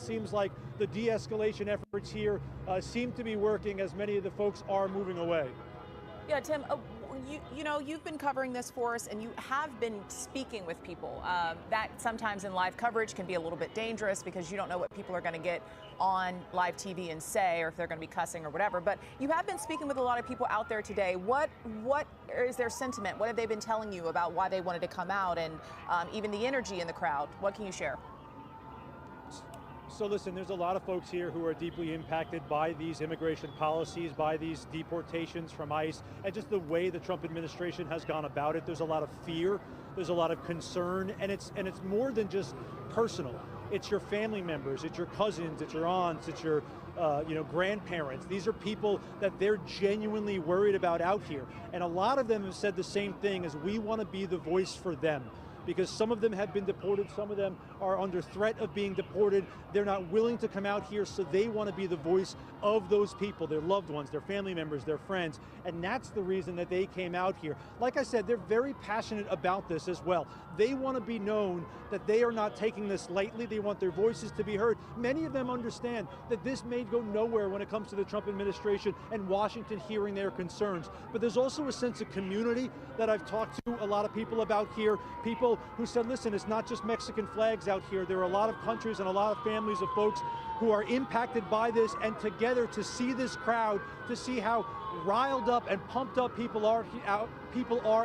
seems like the de-escalation efforts here seem to be working, as many of the folks are moving away. Yeah, Tim, you know, you've been covering this for us, and you have been speaking with people. That sometimes in live coverage can be a little bit dangerous because you don't know what people are going to get on live TV and say, or if they're going to be cussing or whatever. But you have been speaking with a lot of people out there today. What is their sentiment? What have they been telling you about why they wanted to come out, and even the energy in the crowd? What can you share? So listen, there's a lot of folks here who are deeply impacted by these immigration policies, by these deportations from ICE, and just the way the Trump administration has gone about it. There's a lot of fear, there's a lot of concern, and it's more than just personal. It's your family members, it's your cousins, it's your aunts, it's your grandparents. These are people that they're genuinely worried about out here. And a lot of them have said the same thing, as we want to be the voice for them. Because some of them have been deported, some of them are under threat of being deported. They're not willing to come out here, so they want to be the voice of those people, their loved ones, their family members, their friends, and that's the reason that they came out here. Like I said, they're very passionate about this as well. They want to be known that they are not taking this lightly. They want their voices to be heard. Many of them understand that this may go nowhere when it comes to the Trump administration and Washington hearing their concerns. But there's also a sense of community that I've talked to a lot of people about here. People who said, listen, it's not just Mexican flags out here. There are a lot of countries and a lot of families of folks who are impacted by this, and together to see this crowd, to see how riled up and pumped up people are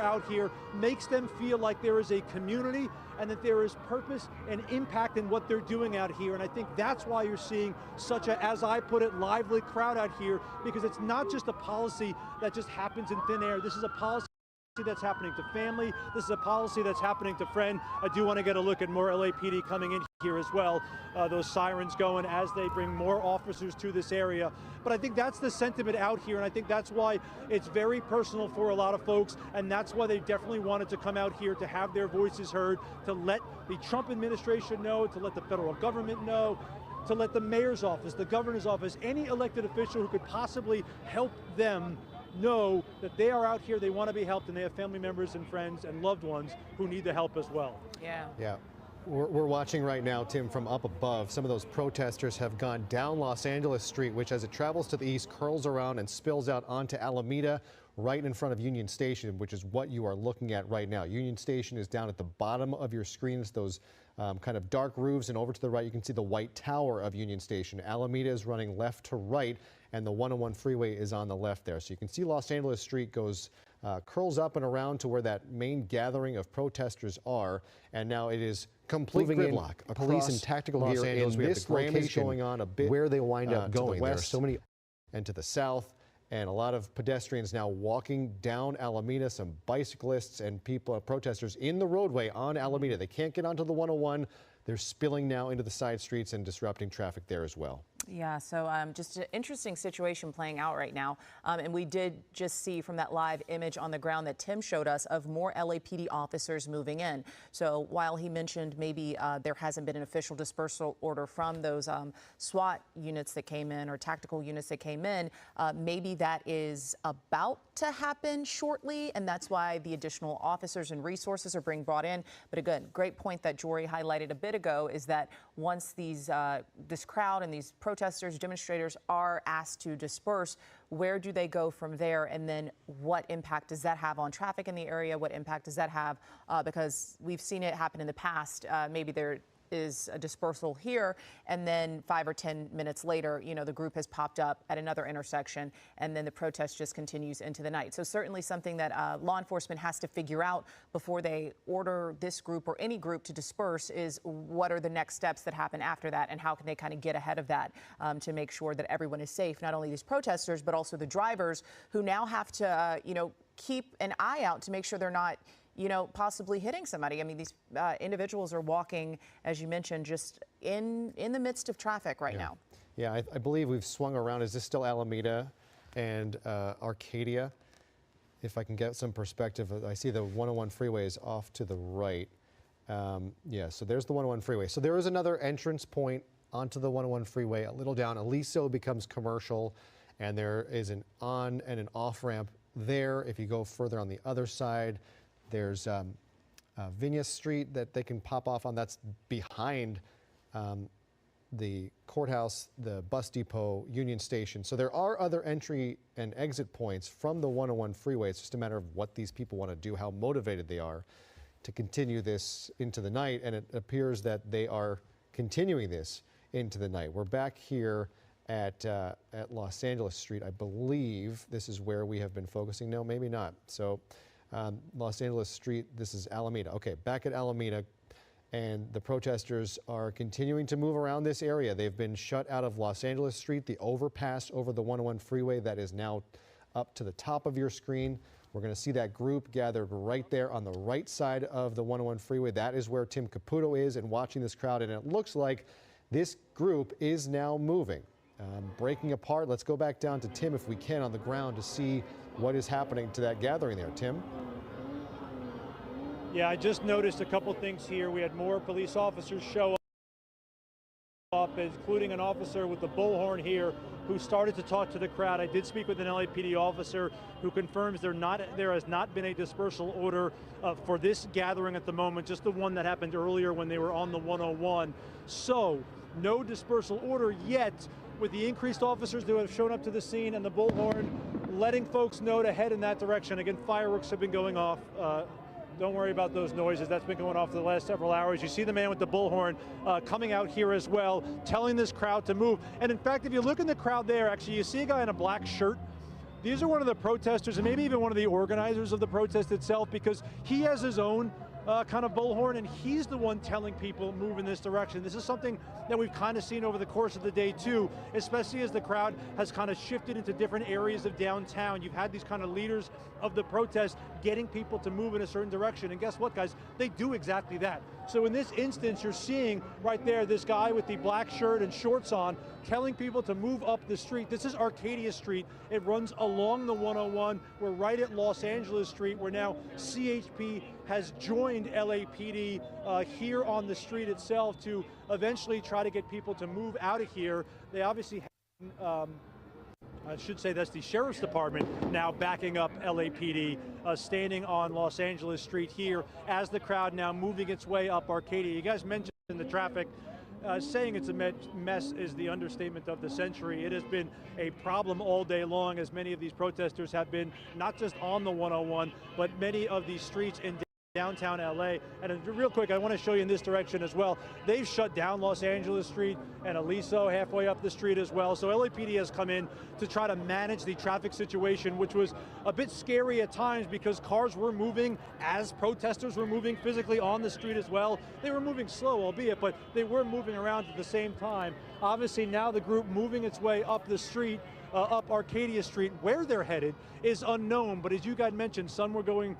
out here, makes them feel like there is a community and that there is purpose and impact in what they're doing out here. And I think that's why you're seeing such a, as I put it, lively crowd out here, because it's not just a policy that just happens in thin air. This is a policy that's happening to family. This is a policy that's happening to friend. I do want to get a look at more LAPD coming in here as well. Those sirens going as they bring more officers to this area. But I think that's the sentiment out here, and I think that's why it's very personal for a lot of folks, and that's why they definitely wanted to come out here to have their voices heard, to let the Trump administration know, to let the federal government know, to let the mayor's office, the governor's office, any elected official who could possibly help them know that they are out here, they want to be helped, and they have family members and friends and loved ones who need the help as well. Yeah. We're watching right now, Tim, from up above. Some of those protesters have gone down Los Angeles Street, which as it travels to the east, curls around and spills out onto Alameda, right in front of Union Station, which is what you are looking at right now. Union Station is down at the bottom of your screens, those kind of dark roofs, and over to the right you can see the white tower of Union Station. Alameda is running left to right, and the 101 freeway is on the left there. So you can see Los Angeles Street goes curls up and around to where that main gathering of protesters are, and now it is complete gridlock. Police and tactical gear in this location going on a bit where they wind up going. There are so many, and to the south, and a lot of pedestrians now walking down Alameda, some bicyclists and people, protesters in the roadway on Alameda. They can't get onto the 101. They're spilling now into the side streets and disrupting traffic there as well. Yeah, so just an interesting situation playing out right now. And we did just see from that live image on the ground that Tim showed us of more LAPD officers moving in. So while he mentioned maybe there hasn't been an official dispersal order from those SWAT units that came in, or tactical units that came in, maybe that is about to happen shortly, and that's why the additional officers and resources are being brought in. But again, great point that Jory highlighted a bit ago is that once these this crowd and these protesters, demonstrators are asked to disperse, where do they go from there? And then what impact does that have on traffic in the area? What impact does that have? Because we've seen it happen in the past. Maybe there is a dispersal here, and then 5 or 10 minutes later, you know, the group has popped up at another intersection, and then the protest just continues into the night. So certainly something that law enforcement has to figure out before they order this group or any group to disperse is what are the next steps that happen after that, and how can they kind of get ahead of that to make sure that everyone is safe, not only these protesters, but also the drivers who now have to, keep an eye out to make sure they're not possibly hitting somebody. I mean, these individuals are walking, as you mentioned, just in the midst of traffic right now. Yeah, I believe we've swung around. Is this still Alameda and Arcadia? If I can get some perspective, I see the 101 freeway is off to the right. Yeah, so there's the 101 freeway. So there is another entrance point onto the 101 freeway, a little down. Aliso becomes commercial, and there is an on and an off ramp there. If you go further on the other side, there's Viñas Street that they can pop off on. That's behind the courthouse, the bus depot, Union Station. So there are other entry and exit points from the 101 freeway. It's just a matter of what these people want to do, how motivated they are to continue this into the night. And it appears that they are continuing this into the night. We're back here at Los Angeles Street. I believe this is where we have been focusing. No, maybe not. So Los Angeles Street, this is Alameda. Okay, back at Alameda. And the protesters are continuing to move around this area. They've been shut out of Los Angeles Street, the overpass over the 101 freeway that is now up to the top of your screen. We're going to see that group gathered right there on the right side of the 101 freeway. That is where Tim Caputo is and watching this crowd. And it looks like this group is now moving, breaking apart. Let's go back down to Tim if we can on the ground to see what is happening to that gathering there. Tim? Yeah, I just noticed a couple things here. We had more police officers show up, including an officer with the bullhorn here who started to talk to the crowd. I did speak with an LAPD officer who confirms there has not been a dispersal order for this gathering at the moment, just the one that happened earlier when they were on the 101. So, no dispersal order yet, with the increased officers who have shown up to the scene and the bullhorn letting folks know to head in that direction. Again, fireworks have been going off. Don't worry about those noises. That's been going off for the last several hours. You see the man with the bullhorn coming out here as well, telling this crowd to move. And in fact, if you look in the crowd there, actually, you see a guy in a black shirt. These are one of the protesters and maybe even one of the organizers of the protest itself, because he has his own kind of bullhorn, and he's the one telling people move in this direction. This is something that we've kind of seen over the course of the day too, especially as the crowd has kind of shifted into different areas of downtown. You've had these kind of leaders of the protest getting people to move in a certain direction, and guess what, guys? They do exactly that. So in this instance, you're seeing right there this guy with the black shirt and shorts on telling people to move up the street. This is Arcadia Street. It runs along the 101. We're right at Los Angeles Street, where now CHP has joined LAPD here on the street itself to eventually try to get people to move out of here. They obviously have, I should say that's the Sheriff's Department now backing up LAPD, standing on Los Angeles Street here as the crowd now moving its way up Arcadia. You guys mentioned the traffic. Saying it's a mess is the understatement of the century. It has been a problem all day long, as many of these protesters have been not just on the 101, but many of these streets in downtown LA. And real quick, I want to show you in this direction as well. They've shut down Los Angeles Street and Aliso halfway up the street as well. So LAPD has come in to try to manage the traffic situation, which was a bit scary at times because cars were moving as protesters were moving physically on the street as well. They were moving slow, albeit, but they were moving around at the same time. Obviously now the group moving its way up the street, up Arcadia Street. Where they're headed is unknown, but as you guys mentioned, some were going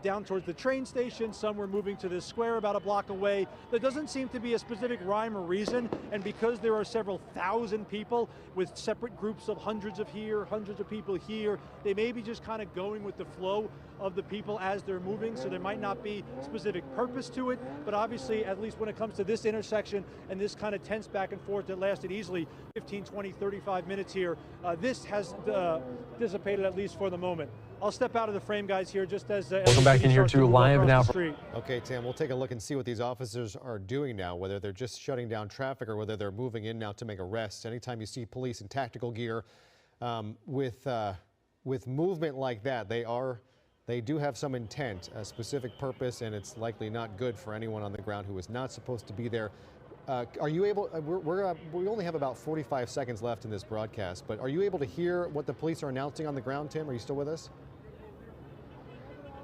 down towards the train station, some were moving to this square about a block away. There doesn't seem to be a specific rhyme or reason, and because there are several thousand people with separate groups of hundreds of here, hundreds of people here, they may be just kind of going with the flow of the people as they're moving, so there might not be specific purpose to it, but obviously, at least when it comes to this intersection and this kind of tense back and forth that lasted easily 15, 20, 35 minutes here, this has dissipated, at least for the moment. I'll step out of the frame, guys, here just as welcome back in here to live now. Okay, Tim, we'll take a look and see what these officers are doing now, whether they're just shutting down traffic or whether they're moving in now to make arrests. Anytime you see police in tactical gear with movement like that, they do have some intent, a specific purpose, and it's likely not good for anyone on the ground who is not supposed to be there. Are you able, we only have about 45 seconds left in this broadcast, but are you able to hear what the police are announcing on the ground, Tim? Are you still with us?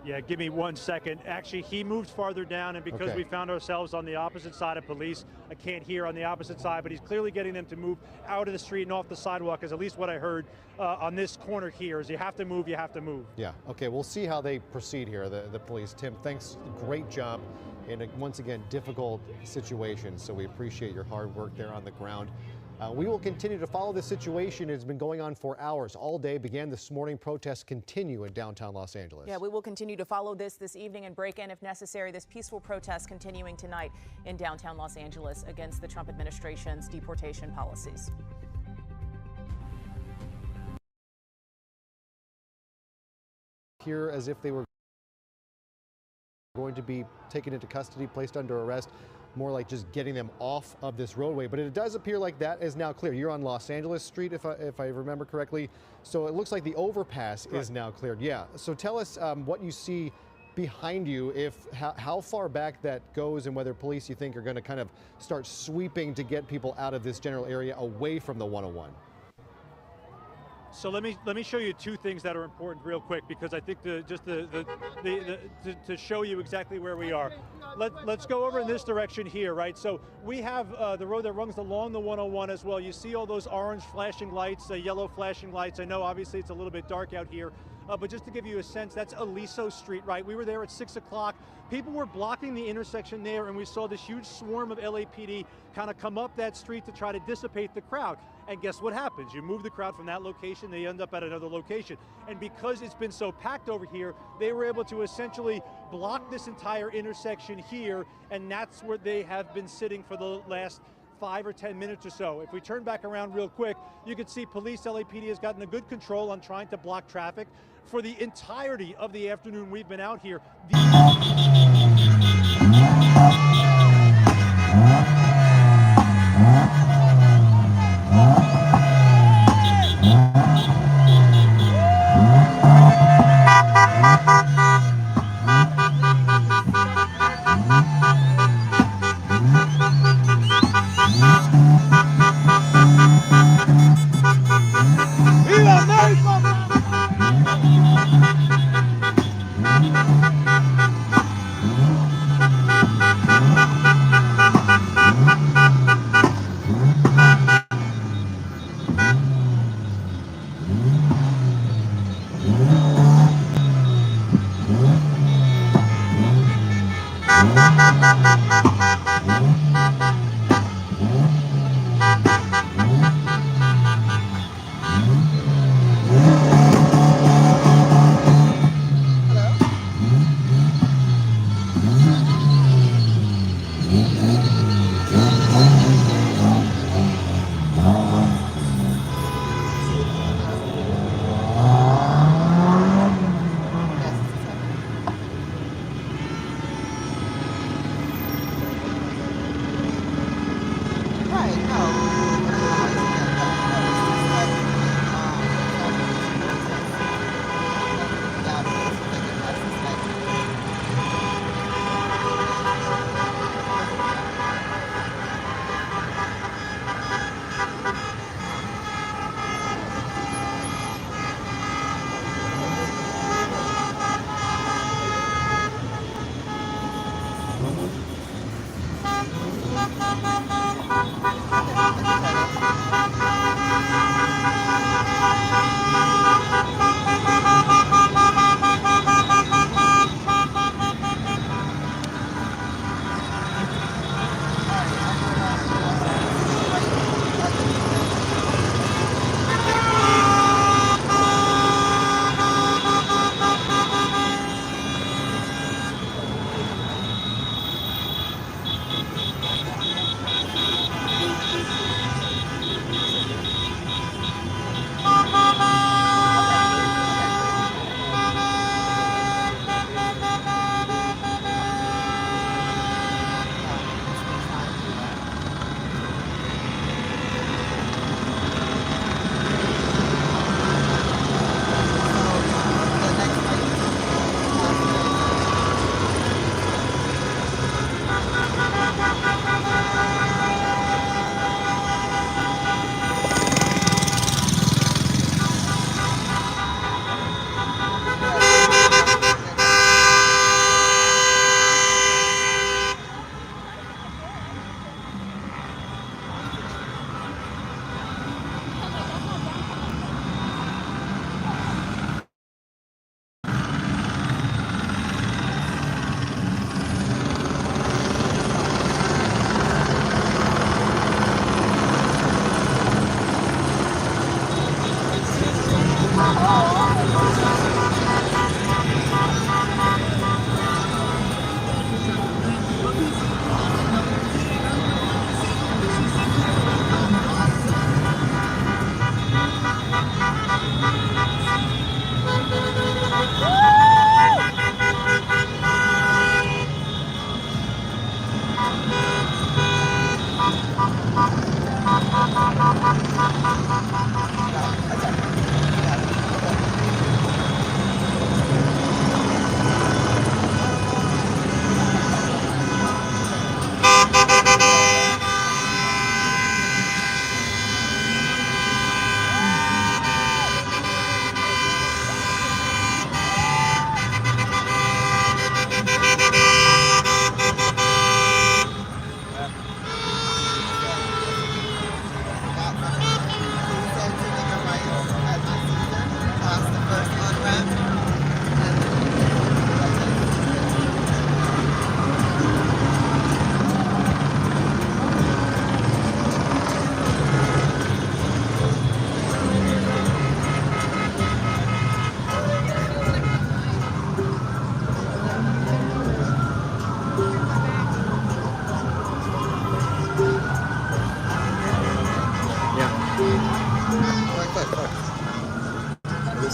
Yeah, give me 1 second. Actually, he moved farther down, and because we found ourselves on the opposite side of police, I can't hear on the opposite side, but he's clearly getting them to move out of the street and off the sidewalk, is at least what I heard on this corner here, is you have to move, you have to move. Yeah, okay, we'll see how they proceed here, the police. Tim, thanks, great job in a, once again, difficult situation, so we appreciate your hard work there on the ground. We will continue to follow this situation. It's been going on for hours, all day. Began this morning. Protests continue in downtown Los Angeles. Yeah, we will continue to follow this evening and break in if necessary. This peaceful protest continuing tonight in downtown Los Angeles against the Trump administration's deportation policies. Here as if they were going to be taken into custody, placed under arrest. more like just getting them off of this roadway. But it does appear like that is now clear. You're on Los Angeles Street, if I remember correctly. So it looks like the overpass is now cleared. Yeah. So tell us what you see behind you, how far back that goes, and whether police, you think, are going to kind of start sweeping to get people out of this general area away from the 101. So let me show you two things that are important real quick, because I think to show you exactly where we are. Let's go over in this direction here, right? So we have the road that runs along the 101 as well. You see all those orange flashing lights, yellow flashing lights. I know obviously it's a little bit dark out here, but just to give you a sense, that's Aliso Street, right? We were there at 6 o'clock. People were blocking the intersection there, and we saw this huge swarm of LAPD kind of come up that street to try to dissipate the crowd. And guess what happens? You move the crowd from that location, they end up at another location. And because it's been so packed over here, they were able to essentially block this entire intersection here, and that's where they have been sitting for the last 5 or 10 minutes or so. If we turn back around real quick, you can see police, LAPD has gotten a good control on trying to block traffic. For the entirety of the afternoon we've been out here,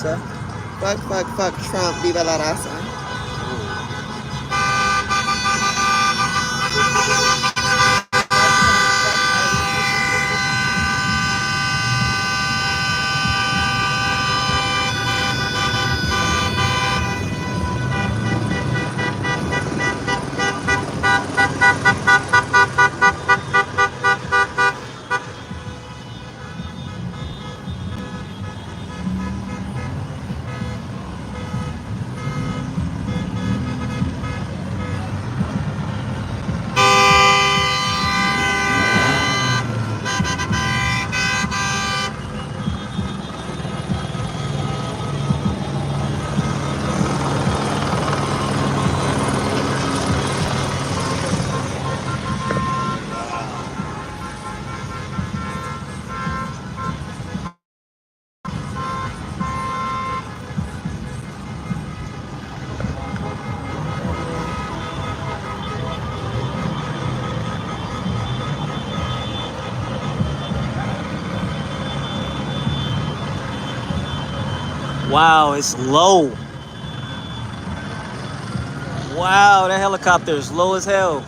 dice? Fuck, fuck, fuck Trump, viva la raza. Wow, it's low. Wow, that helicopter is low as hell.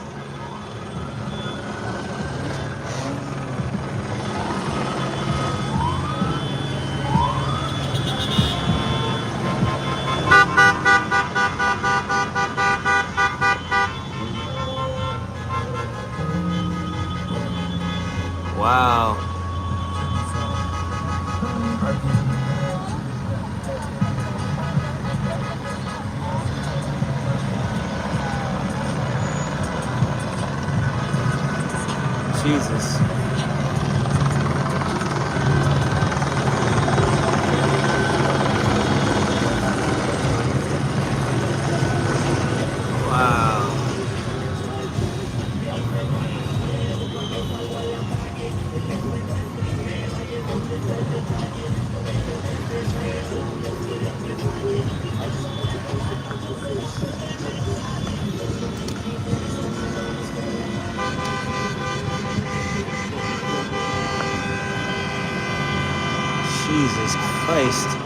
Wow. Jesus. Wow. Jesus Christ.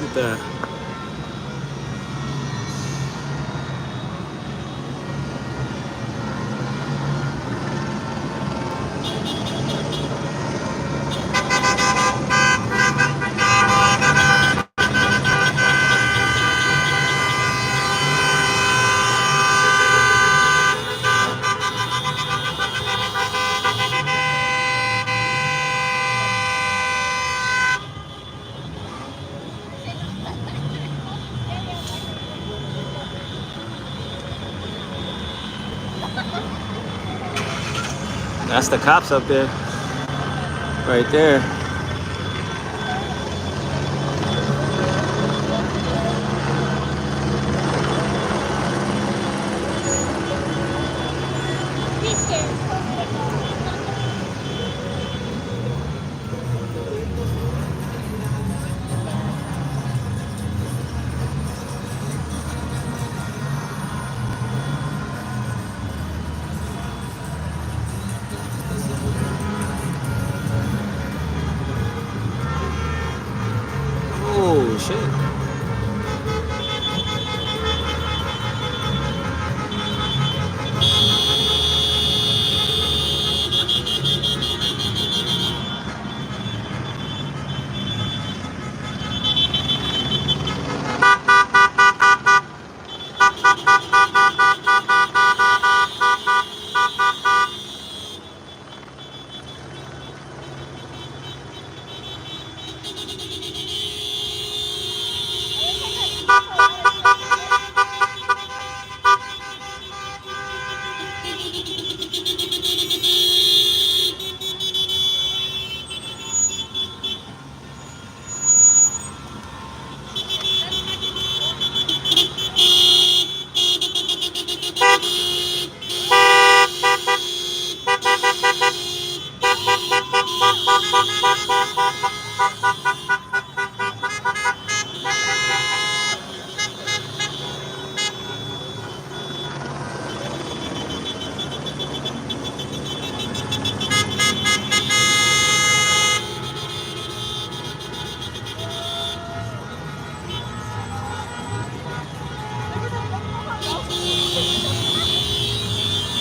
Look at that. That's the cops up there. Right there. Oh, shit.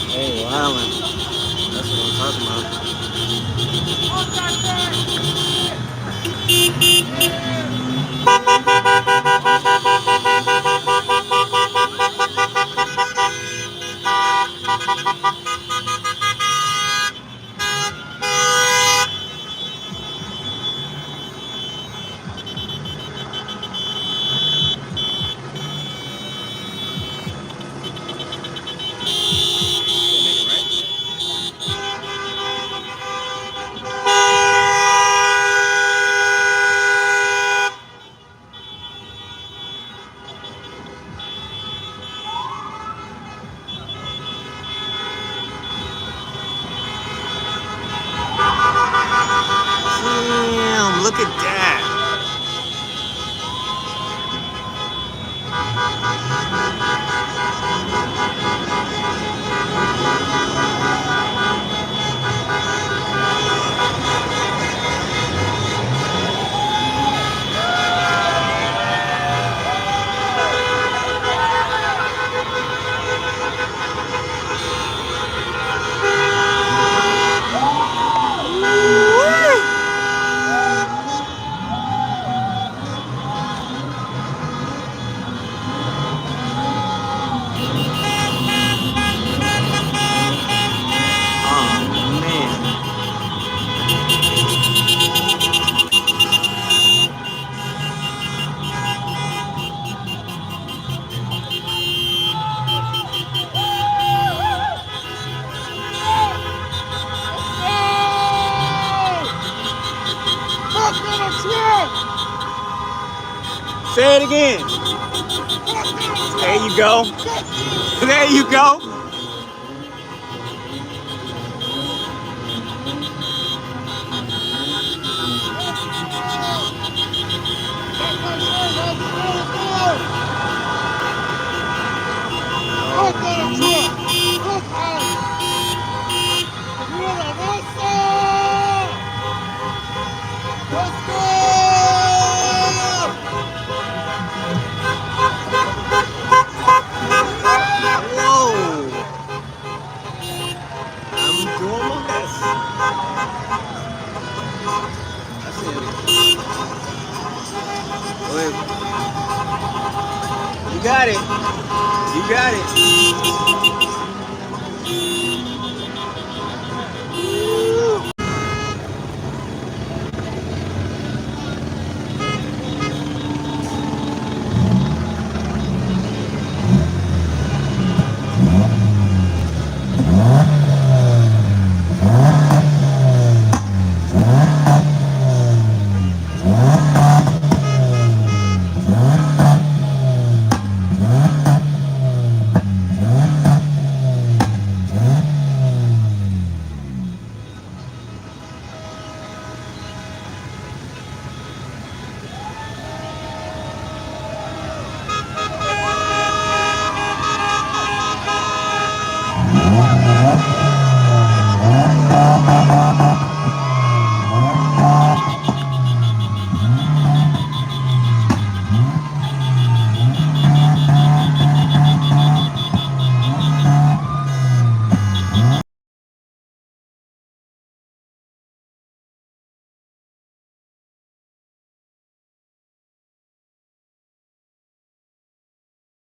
Hey, wildin'. That's what I'm talking Damn, look at that. Oh, man. Say it again. There you go. There you go. Let's go! got it. You got it.